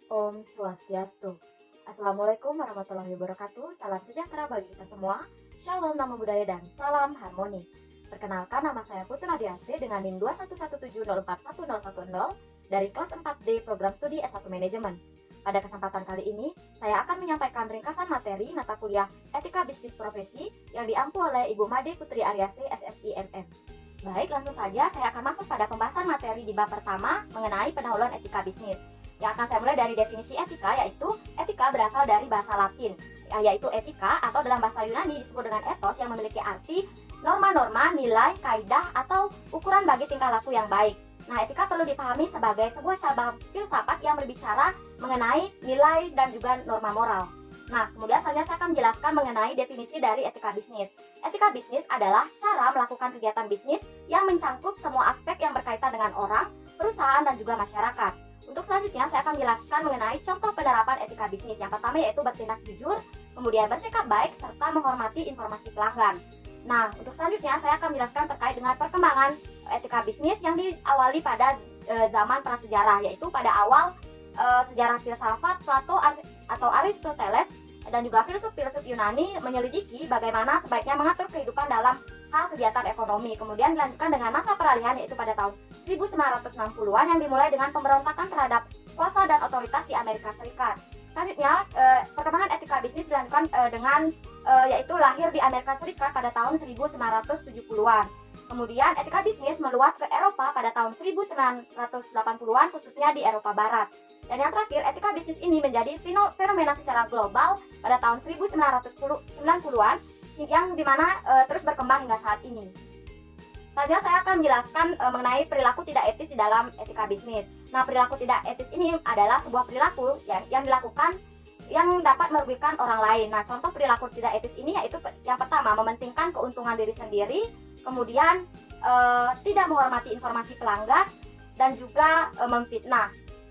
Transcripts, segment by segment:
Om Swastiastu. Assalamualaikum warahmatullahi wabarakatuh. Salam sejahtera bagi kita semua. Shalom, nama budaya dan salam harmoni. Perkenalkan, nama saya Putu Nadiase dengan NIM 211704110 dari kelas 4D Program Studi S1 Manajemen. Pada kesempatan kali ini, saya akan menyampaikan ringkasan materi mata kuliah Etika Bisnis Profesi yang diampu oleh Ibu Made Putri Aryase SSI MM. Baik, langsung saja saya akan masuk pada pembahasan materi di bab pertama mengenai pendahuluan etika bisnis. Yang akan saya mulai dari definisi etika, yaitu etika berasal dari bahasa Latin, yaitu etika atau dalam bahasa Yunani disebut dengan ethos yang memiliki arti norma-norma, nilai, kaidah, atau ukuran bagi tingkah laku yang baik. Nah, etika perlu dipahami sebagai sebuah cabang filsafat yang berbicara mengenai nilai dan juga norma moral. Nah, kemudian selanjutnya saya akan menjelaskan mengenai definisi dari etika bisnis. Etika bisnis adalah cara melakukan kegiatan bisnis yang mencangkup semua aspek yang berkaitan dengan orang, perusahaan, dan juga masyarakat. Untuk selanjutnya saya akan menjelaskan mengenai contoh penerapan etika bisnis. Yang pertama yaitu bertindak jujur, kemudian bersikap baik, serta menghormati informasi pelanggan. Nah, untuk selanjutnya saya akan menjelaskan terkait dengan perkembangan etika bisnis yang diawali pada zaman prasejarah, yaitu pada awal sejarah filsafat Plato atau Aristoteles dan juga filsuf-filsuf Yunani menyelidiki bagaimana sebaiknya mengatur kehidupan dalam hal kegiatan ekonomi. Kemudian dilanjutkan dengan masa peralihan yaitu pada tahun 1960-an yang dimulai dengan pemberontakan terhadap kuasa dan otoritas di Amerika Serikat. Selanjutnya, perkembangan etika bisnis dilanjutkan dengan yaitu lahir di Amerika Serikat pada tahun 1970-an. Kemudian etika bisnis meluas ke Eropa pada tahun 1980-an khususnya di Eropa Barat. Dan yang terakhir, etika bisnis ini menjadi fenomena secara global pada tahun 1990-an yang dimana terus berkembang hingga saat ini. Selanjutnya saya akan menjelaskan mengenai perilaku tidak etis di dalam etika bisnis. Nah, perilaku tidak etis ini adalah sebuah perilaku yang dilakukan yang dapat merugikan orang lain. Nah, contoh perilaku tidak etis ini yaitu yang pertama, mementingkan keuntungan diri sendiri, kemudian tidak menghormati informasi pelanggan, dan juga memfitnah.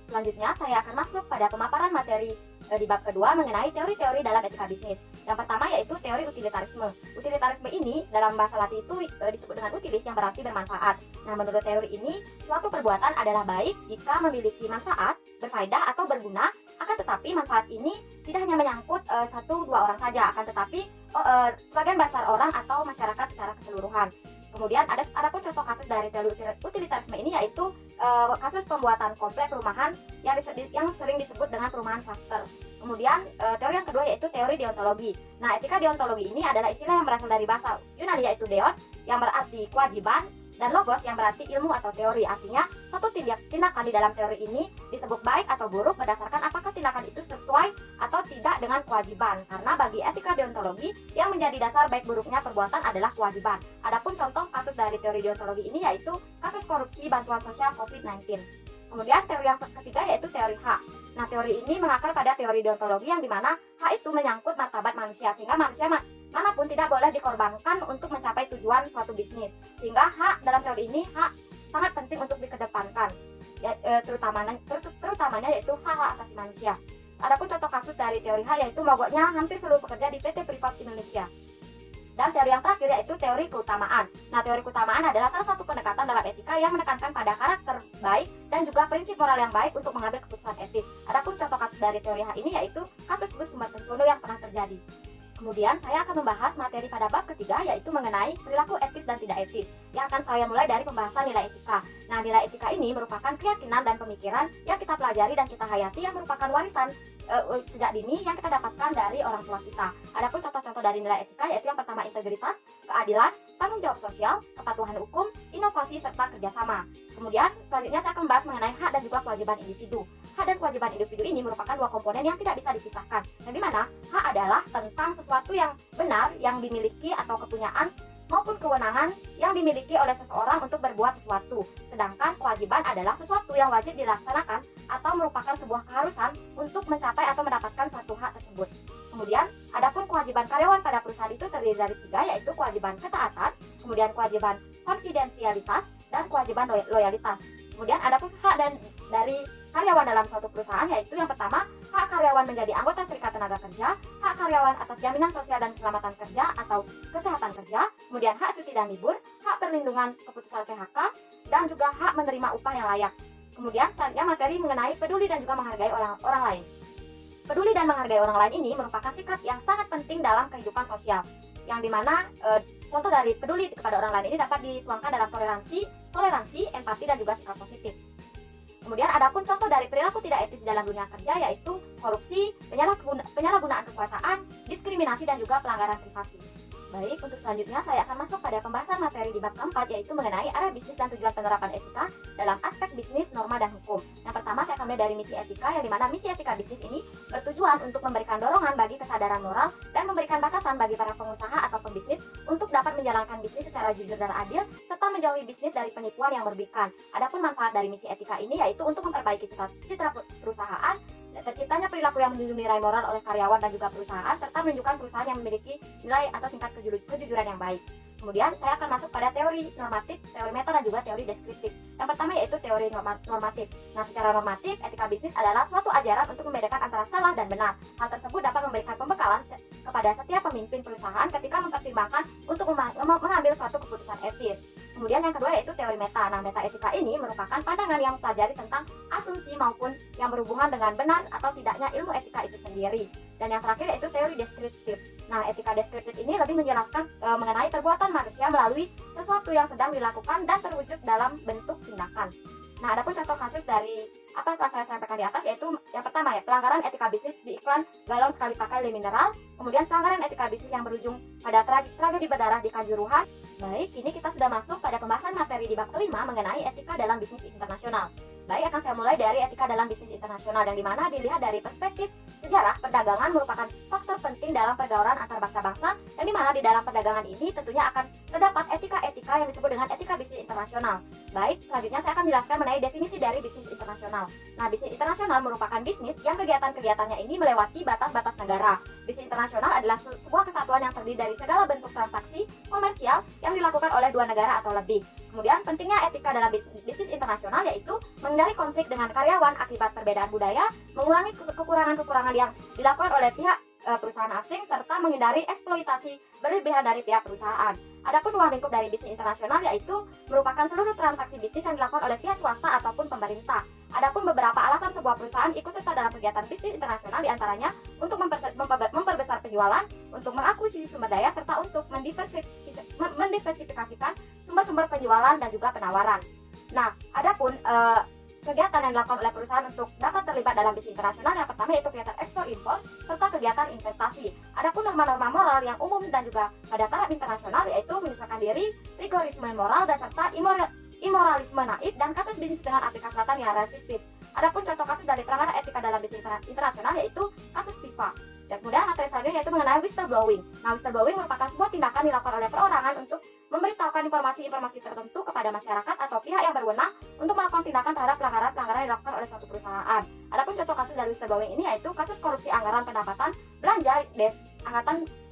Selanjutnya saya akan masuk pada pemaparan materi di bab kedua mengenai teori-teori dalam etika bisnis. Yang pertama yaitu teori utilitarisme. Utilitarisme ini dalam bahasa Latin itu disebut dengan utilis yang berarti bermanfaat. Nah, menurut teori ini, suatu perbuatan adalah baik jika memiliki manfaat, berfaedah atau berguna, akan tetapi manfaat ini tidak hanya menyangkut 1-2 orang saja, akan tetapi sebagian besar orang atau masyarakat secara keseluruhan. Kemudian ada pun contoh kasus dari teori utilitarisme ini yaitu kasus pembuatan komplek perumahan yang sering disebut dengan perumahan klaster. Kemudian teori yang kedua yaitu teori deontologi. Nah, etika deontologi ini adalah istilah yang berasal dari bahasa Yunani yaitu deon yang berarti kewajiban dan logos yang berarti ilmu atau teori. Artinya satu tindakan di dalam teori ini disebut baik atau buruk berdasarkan apakah tindakan itu sesuai atau tidak dengan kewajiban. Karena bagi etika deontologi yang menjadi dasar baik buruknya perbuatan adalah kewajiban. Adapun contoh kasus dari teori deontologi ini yaitu kasus korupsi bantuan sosial COVID-19. Kemudian teori yang ketiga yaitu teori hak. Nah, teori ini mengakar pada teori deontologi yang dimana hak itu menyangkut martabat manusia, sehingga manusia manapun tidak boleh dikorbankan untuk mencapai tujuan suatu bisnis. Sehingga hak dalam teori ini hak sangat penting untuk dikedepankan, terutamanya yaitu hak-hak asasi manusia. Adapun contoh kasus dari teori hak yaitu mogoknya hampir seluruh pekerja di PT Privat Indonesia. Dan teori yang terakhir yaitu teori keutamaan. Nah, teori keutamaan adalah salah satu pendekatan dalam etika yang menekankan pada karakter baik dan juga prinsip moral yang baik untuk mengambil keputusan etis. Adapun contoh kasus dari teori hak ini yaitu kasus Gus Sumartensono yang pernah terjadi. Kemudian saya akan membahas materi pada bab ketiga yaitu mengenai perilaku etis dan tidak etis. Yang akan saya mulai dari pembahasan nilai etika. Nah, nilai etika ini merupakan keyakinan dan pemikiran yang kita pelajari dan kita hayati yang merupakan warisan sejak dini yang kita dapatkan dari orang tua kita. Adapun contoh-contoh dari nilai etika yaitu yang pertama integritas, keadilan, tanggung jawab sosial, kepatuhan hukum, inovasi, serta kerjasama. Kemudian selanjutnya saya akan membahas mengenai hak dan juga kewajiban individu. Hak dan kewajiban individu ini merupakan dua komponen yang tidak bisa dipisahkan. Yang dimana hak adalah tentang sesuatu yang benar yang dimiliki atau kepunyaan maupun kewenangan yang dimiliki oleh seseorang untuk berbuat sesuatu. Sedangkan kewajiban adalah sesuatu yang wajib dilaksanakan atau merupakan sebuah keharusan untuk mencapai atau mendapatkan suatu hak tersebut. Kemudian, adapun kewajiban karyawan pada perusahaan itu terdiri dari 3 yaitu kewajiban ketaatan, kemudian kewajiban konfidensialitas, dan kewajiban loyalitas. Kemudian adapun hak dari karyawan dalam suatu perusahaan yaitu yang pertama, hak karyawan menjadi anggota serikat tenaga kerja, hak karyawan atas jaminan sosial dan keselamatan kerja atau kesehatan kerja, kemudian hak cuti dan libur, hak perlindungan keputusan PHK, dan juga hak menerima upah yang layak. Kemudian selanjutnya materi mengenai peduli dan juga menghargai orang lain. Peduli dan menghargai orang lain ini merupakan sikap yang sangat penting dalam kehidupan sosial, yang dimana contoh dari peduli kepada orang lain ini dapat dituangkan dalam toleransi, empati, dan juga sikap positif. Kemudian adapun contoh dari perilaku tidak etis dalam dunia kerja yaitu korupsi, penyalahgunaan kekuasaan, diskriminasi, dan juga pelanggaran privasi. Baik, untuk selanjutnya saya akan masuk pada pembahasan materi di bab keempat, yaitu mengenai arah bisnis dan tujuan penerapan etika dalam aspek bisnis, norma, dan hukum. Yang pertama saya akan mulai dari misi etika, yang dimana misi etika bisnis ini bertujuan untuk memberikan dorongan bagi kesadaran moral dan memberikan batasan bagi para pengusaha atau pembisnis untuk dapat menjalankan bisnis secara jujur dan adil, serta menjauhi bisnis dari penipuan yang merugikan. Adapun manfaat dari misi etika ini yaitu untuk memperbaiki citra perusahaan, terciptanya perilaku yang menjunjung nilai moral oleh karyawan dan juga perusahaan, serta menunjukkan perusahaan yang memiliki nilai atau tingkat kejujuran yang baik. Kemudian saya akan masuk pada teori normatif, teori meta, dan juga teori deskriptif. Yang pertama yaitu teori normatif. Nah, secara normatif, etika bisnis adalah suatu ajaran untuk membedakan antara salah dan benar. Hal tersebut dapat memberikan pembekalan kepada setiap pemimpin perusahaan ketika mempertimbangkan untuk mengambil suatu keputusan etis. Kemudian yang kedua yaitu teori meta. Nah, meta etika ini merupakan pandangan yang mempelajari tentang asumsi maupun yang berhubungan dengan benar atau tidaknya ilmu etika itu sendiri. Dan yang terakhir yaitu teori deskriptif. Nah, etika deskriptif ini lebih menjelaskan mengenai perbuatan manusia melalui sesuatu yang sedang dilakukan dan terwujud dalam bentuk tindakan. Nah, adapun contoh kasus dari apa yang telah saya sampaikan di atas yaitu yang pertama ya, pelanggaran etika bisnis di iklan galon sekali pakai Le Mineral, kemudian pelanggaran etika bisnis yang berujung pada tragedi berdarah di Kanjuruhan. Baik, ini kita sudah masuk pada pembahasan materi di bab kelima mengenai etika dalam bisnis internasional. Baik, akan saya mulai dari etika dalam bisnis internasional, yang dimana dilihat dari perspektif sejarah, perdagangan merupakan faktor penting dalam pergaulan antar bangsa-bangsa, yang dimana di dalam perdagangan ini tentunya akan terdapat etika-etika yang disebut dengan etika bisnis internasional. Baik, selanjutnya saya akan jelaskan mengenai definisi dari bisnis internasional. Nah, bisnis internasional merupakan bisnis yang kegiatan-kegiatannya ini melewati batas-batas negara. Bisnis internasional adalah sebuah kesatuan yang terdiri dari segala bentuk transaksi komersial yang dilakukan oleh dua negara atau lebih. Kemudian pentingnya etika dalam bisnis internasional yaitu menghindari konflik dengan karyawan akibat perbedaan budaya, mengurangi kekurangan-kekurangan yang dilakukan oleh pihak perusahaan asing, serta menghindari eksploitasi berlebihan dari pihak perusahaan. Adapun ruang lingkup dari bisnis internasional yaitu merupakan seluruh transaksi bisnis yang dilakukan oleh pihak swasta ataupun pemerintah. Adapun beberapa alasan sebuah perusahaan ikut serta dalam kegiatan bisnis internasional diantaranya untuk memperbesar penjualan, untuk mengakuisisi sumber daya, serta untuk mendiversifikasikan sumber-sumber penjualan dan juga penawaran. Nah, adapun kegiatan yang dilakukan oleh perusahaan untuk dapat terlibat dalam bisnis internasional, yang pertama yaitu kegiatan ekspor impor serta kegiatan investasi. Adapun norma-norma moral yang umum dan juga pada taraf internasional yaitu menyesuaikan diri, rigorisme moral, dan serta imoralisme naif, dan kasus bisnis dengan Afrika Selatan yang rasistis. Adapun contoh kasus dari pelanggaran etika dalam bisnis internasional yaitu kasus FIFA. Dan kemudian materi selanjutnya yaitu mengenai whistleblowing. Nah, whistleblowing merupakan sebuah tindakan dilakukan oleh perorangan untuk memberitahukan informasi-informasi tertentu kepada masyarakat atau pihak yang berwenang untuk melakukan tindakan terhadap pelanggaran-pelanggaran yang dilakukan oleh suatu perusahaan. Adapun contoh kasus dari whistleblowing ini yaitu kasus korupsi anggaran pendapatan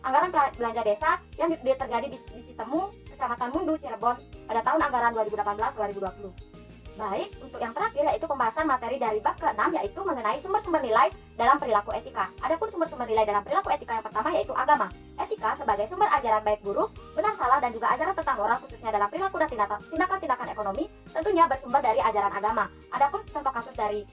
anggaran belanja desa yang terjadi di Citemu, Kecamatan Mundu, Cirebon pada tahun anggaran 2018-2020. Baik, untuk yang terakhir yaitu pembahasan materi dari bab ke-6 yaitu mengenai sumber-sumber nilai dalam perilaku etika. Adapun sumber-sumber nilai dalam perilaku etika yang pertama yaitu agama. Etika sebagai sumber ajaran baik buruk, benar salah, dan juga ajaran tentang moral khususnya dalam perilaku dan tindakan-tindakan ekonomi tentunya bersumber dari ajaran agama. Adapun contoh kasus dari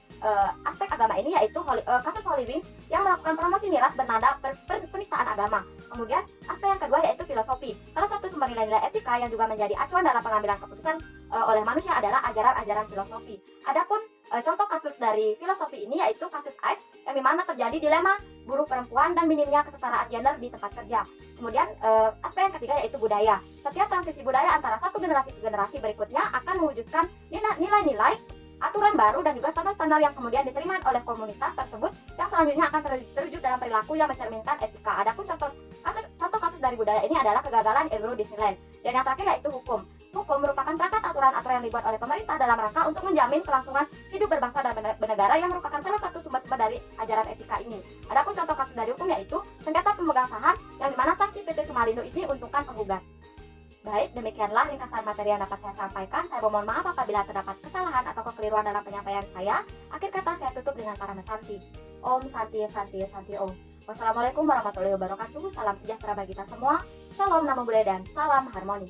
aspek agama ini yaitu kasus Holy Wings yang melakukan promosi miras bernada penistaan agama. Kemudian aspek yang kedua yaitu filosofi. Salah satu sumber nilai-nilai etika yang juga menjadi acuan dalam pengambilan keputusan oleh manusia adalah ajaran-ajaran filosofi. Adapun contoh kasus dari filosofi ini yaitu kasus ICE yang dimana terjadi dilema buruh perempuan dan minimnya kesetaraan gender di tempat kerja. Kemudian aspek yang ketiga yaitu budaya. Setiap transisi budaya antara satu generasi ke generasi berikutnya akan mewujudkan nilai-nilai, aturan baru, dan juga standar-standar yang kemudian diterima oleh komunitas tersebut yang selanjutnya akan terwujud dalam perilaku yang mencerminkan etika. Adapun contoh kasus dari budaya ini adalah kegagalan Euro Disneyland. Dan yang terakhir yaitu hukum. Hukum merupakan perangkat aturan-aturan yang dibuat oleh pemerintah dalam rangka untuk menjamin kelangsungan hidup berbangsa dan bernegara yang merupakan salah satu sumber-sumber dari ajaran etika ini. Adapun contoh kasus dari hukum yaitu sengketa pemegang saham yang dimana sanksi PT Sumalindo ini untukkan penggugat. Baik, demikianlah ringkasan materi yang dapat saya sampaikan. Saya mohon maaf apabila terdapat kesalahan atau kekeliruan dalam penyampaian saya. Akhir kata saya tutup dengan Parama Santi. Om Santi Santi Santi Om. Wassalamualaikum warahmatullahi wabarakatuh. Salam sejahtera bagi kita semua. Shalom, namo buddhaya, dan salam harmoni.